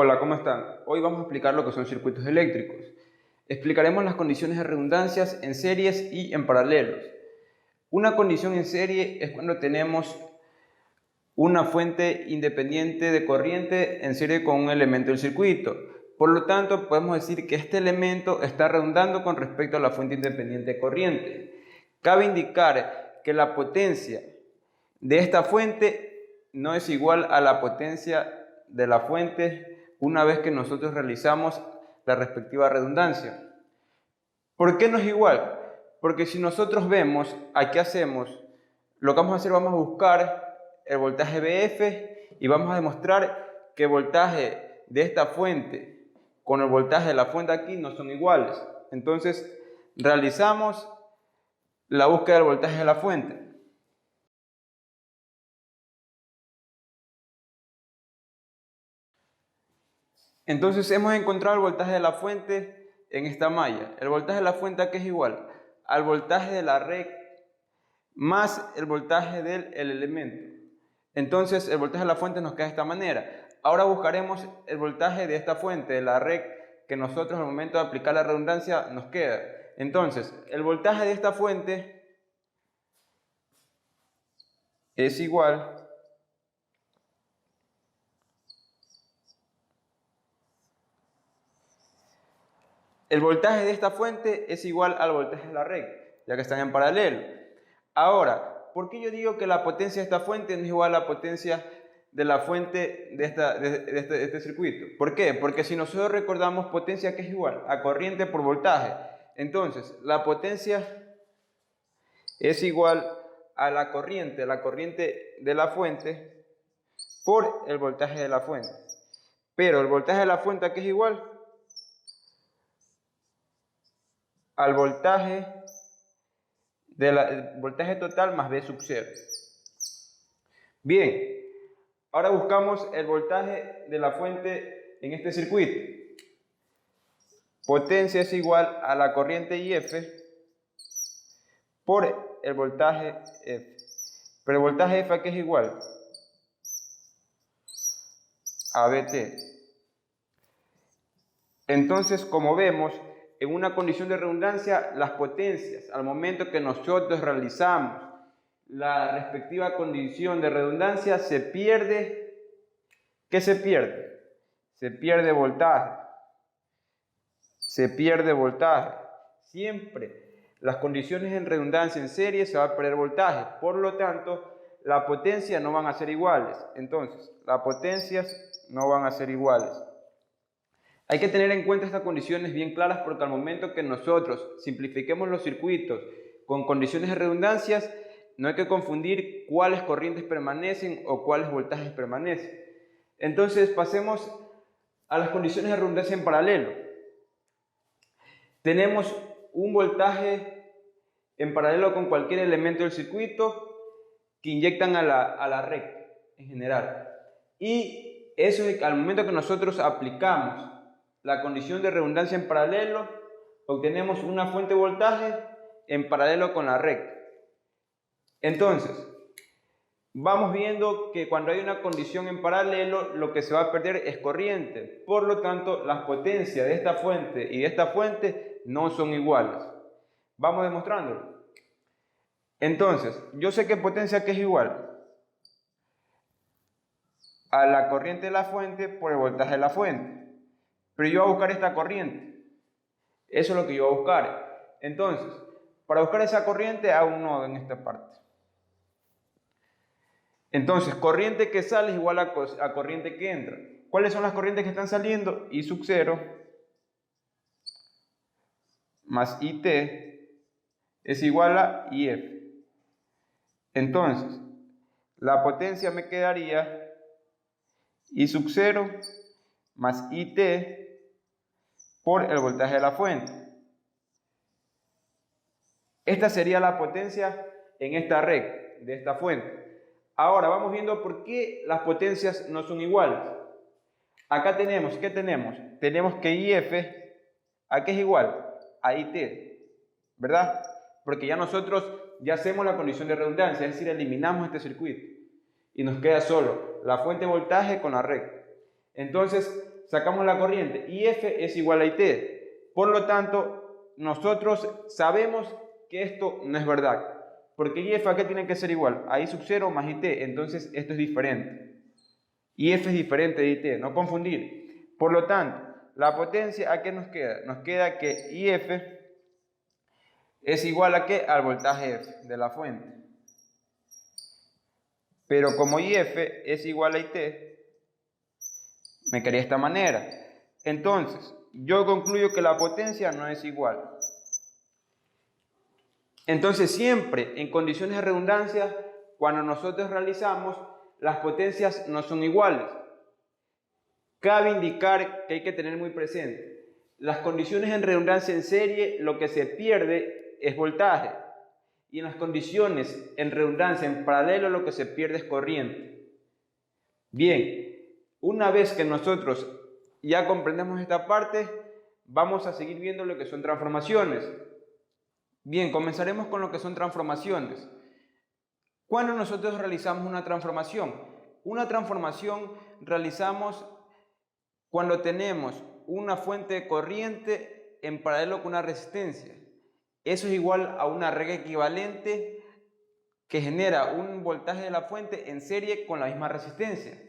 Hola, ¿cómo están? Hoy vamos a explicar lo que son circuitos eléctricos. Explicaremos las condiciones de redundancias en series y en paralelos. Una condición en serie es cuando tenemos una fuente independiente de corriente en serie con un elemento del circuito. Por lo tanto, podemos decir que este elemento está redundando con respecto a la fuente independiente de corriente. Cabe indicar que la potencia de esta fuente no es igual a la potencia de la fuente una vez que nosotros realizamos la respectiva redundancia. ¿Por qué no es igual? Porque si nosotros vemos, aquí hacemos, lo que vamos a hacer, vamos a buscar el voltaje BF y vamos a demostrar que el voltaje de esta fuente con el voltaje de la fuente aquí no son iguales. Entonces, realizamos la búsqueda del voltaje de la fuente. Entonces hemos encontrado el voltaje de la fuente en esta malla. El voltaje de la fuente aquí es igual al voltaje de la red más el voltaje del elemento. Entonces el voltaje de la fuente nos queda de esta manera. Ahora buscaremos el voltaje de esta fuente, de la red, que nosotros al momento de aplicar la redundancia nos queda. Entonces el voltaje de esta fuente es igual al voltaje de la red, ya que están en paralelo. Ahora, ¿por qué yo digo que la potencia de esta fuente no es igual a la potencia de la fuente de este circuito? ¿Por qué? Porque si nosotros recordamos potencia, ¿qué es igual? A corriente por voltaje. Entonces, la potencia es igual a la corriente de la fuente por el voltaje de la fuente. Pero el voltaje de la fuente, ¿a qué es igual? Al voltaje voltaje total más V sub 0. Bien, ahora buscamos el voltaje de la fuente en este circuito. Potencia es igual a la corriente IF por el voltaje F. Pero el voltaje F, ¿a qué es igual? A VT. Entonces, como vemos, en una condición de redundancia, las potencias, al momento que nosotros realizamos la respectiva condición de redundancia, se pierde. ¿Qué se pierde? Se pierde voltaje. Se pierde voltaje. Siempre las condiciones en redundancia en serie se va a perder voltaje. Por lo tanto, las potencias no van a ser iguales. Entonces, las potencias no van a ser iguales. Hay que tener en cuenta estas condiciones bien claras porque al momento que nosotros simplifiquemos los circuitos con condiciones de redundancias, no hay que confundir cuáles corrientes permanecen o cuáles voltajes permanecen. Entonces pasemos a las condiciones de redundancia en paralelo. Tenemos un voltaje en paralelo con cualquier elemento del circuito que inyectan a la red en general. Y eso es al momento que nosotros aplicamos la condición de redundancia en paralelo, obtenemos una fuente de voltaje en paralelo con la red. Entonces, vamos viendo que cuando hay una condición en paralelo, lo que se va a perder es corriente. Por lo tanto, las potencias de esta fuente y de esta fuente no son iguales. Vamos demostrándolo. Entonces, yo sé que potencia que es igual a la corriente de la fuente por el voltaje de la fuente. Pero yo voy a buscar esta corriente. Eso es lo que yo voy a buscar. Entonces, para buscar esa corriente, hago un nodo en esta parte. Entonces, corriente que sale es igual a corriente que entra. ¿Cuáles son las corrientes que están saliendo? I sub 0 más IT es igual a IF. Entonces, la potencia me quedaría I sub 0 más IT por el voltaje de la fuente. Esta sería la potencia en esta red de esta fuente. Ahora vamos viendo por qué las potencias no son iguales. Acá tenemos, ¿qué tenemos? Tenemos que IF, ¿a qué es igual? A IT, ¿verdad? Porque ya nosotros ya hacemos la condición de redundancia, es decir, eliminamos este circuito. Y nos queda solo la fuente de voltaje con la red. Entonces, sacamos la corriente, IF es igual a IT. Por lo tanto, nosotros sabemos que esto no es verdad. Porque IF ¿a qué tiene que ser igual? A I sub 0 más IT. Entonces esto es diferente. IF es diferente de IT, no confundir. Por lo tanto, la potencia ¿a qué nos queda? Nos queda que IF es igual a ¿qué? Al voltaje F de la fuente. Pero como IF es igual a IT, me quedaría de esta manera. Entonces, yo concluyo que la potencia no es igual. Entonces, siempre en condiciones de redundancia, cuando nosotros realizamos, las potencias no son iguales. Cabe indicar que hay que tener muy presente, las condiciones en redundancia en serie, lo que se pierde es voltaje. Y en las condiciones en redundancia en paralelo, lo que se pierde es corriente. Bien, una vez que nosotros ya comprendemos esta parte, vamos a seguir viendo lo que son transformaciones. Bien, comenzaremos con lo que son transformaciones. ¿Cuándo nosotros realizamos una transformación? Una transformación realizamos cuando tenemos una fuente de corriente en paralelo con una resistencia. Eso es igual a una regla equivalente que genera un voltaje de la fuente en serie con la misma resistencia.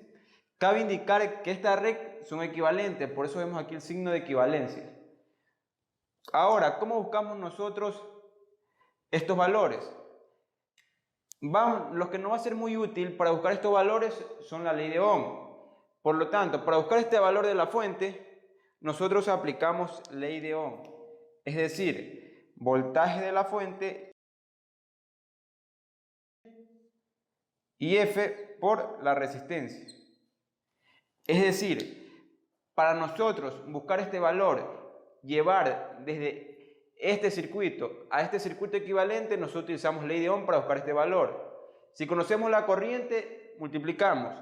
Cabe indicar que estas reglas son equivalentes, por eso vemos aquí el signo de equivalencia. Ahora, ¿cómo buscamos nosotros estos valores? Los que nos va a ser muy útil para buscar estos valores son la ley de Ohm. Por lo tanto, para buscar este valor de la fuente, nosotros aplicamos ley de Ohm. Es decir, voltaje de la fuente y F por la resistencia. Es decir, para nosotros buscar este valor, llevar desde este circuito a este circuito equivalente, nosotros utilizamos ley de Ohm para buscar este valor. Si conocemos la corriente, multiplicamos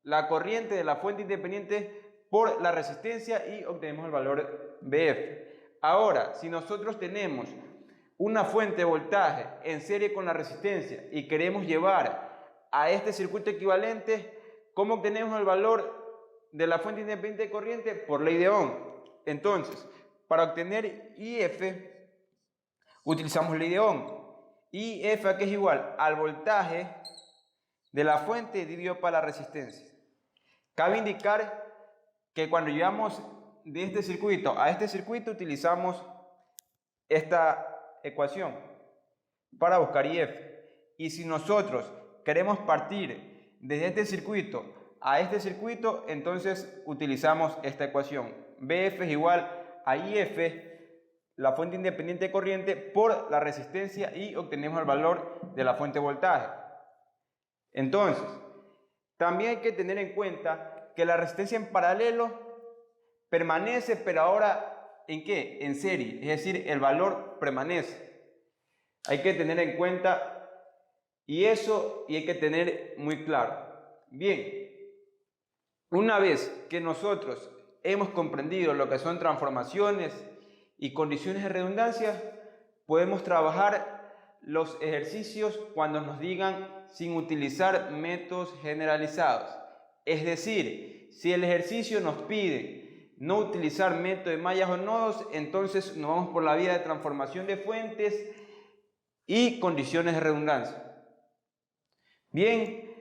la corriente de la fuente independiente por la resistencia y obtenemos el valor BF. Ahora, si nosotros tenemos una fuente de voltaje en serie con la resistencia y queremos llevar a este circuito equivalente, ¿cómo obtenemos el valor de la fuente independiente de corriente? Por ley de Ohm. Entonces, para obtener IF, utilizamos ley de Ohm. IF que es igual al voltaje de la fuente dividido por la resistencia. Cabe indicar que cuando llevamos de este circuito a este circuito, utilizamos esta ecuación para buscar IF. Y si nosotros queremos partir desde este circuito a este circuito, entonces utilizamos esta ecuación. BF es igual a IF, la fuente independiente de corriente, por la resistencia y obtenemos el valor de la fuente de voltaje. Entonces, también hay que tener en cuenta que la resistencia en paralelo permanece, pero ahora ¿en qué? En serie, es decir, el valor permanece. Hay que tener en cuenta y hay que tener muy claro. Bien, una vez que nosotros hemos comprendido lo que son transformaciones y condiciones de redundancia, podemos trabajar los ejercicios cuando nos digan sin utilizar métodos generalizados. Es decir, si el ejercicio nos pide no utilizar método de mallas o nodos, entonces nos vamos por la vía de transformación de fuentes y condiciones de redundancia. Bien,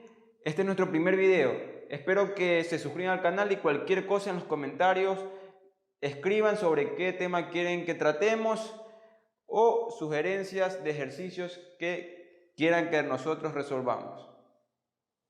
este es nuestro primer video. Espero que se suscriban al canal y cualquier cosa en los comentarios escriban sobre qué tema quieren que tratemos o sugerencias de ejercicios que quieran que nosotros resolvamos.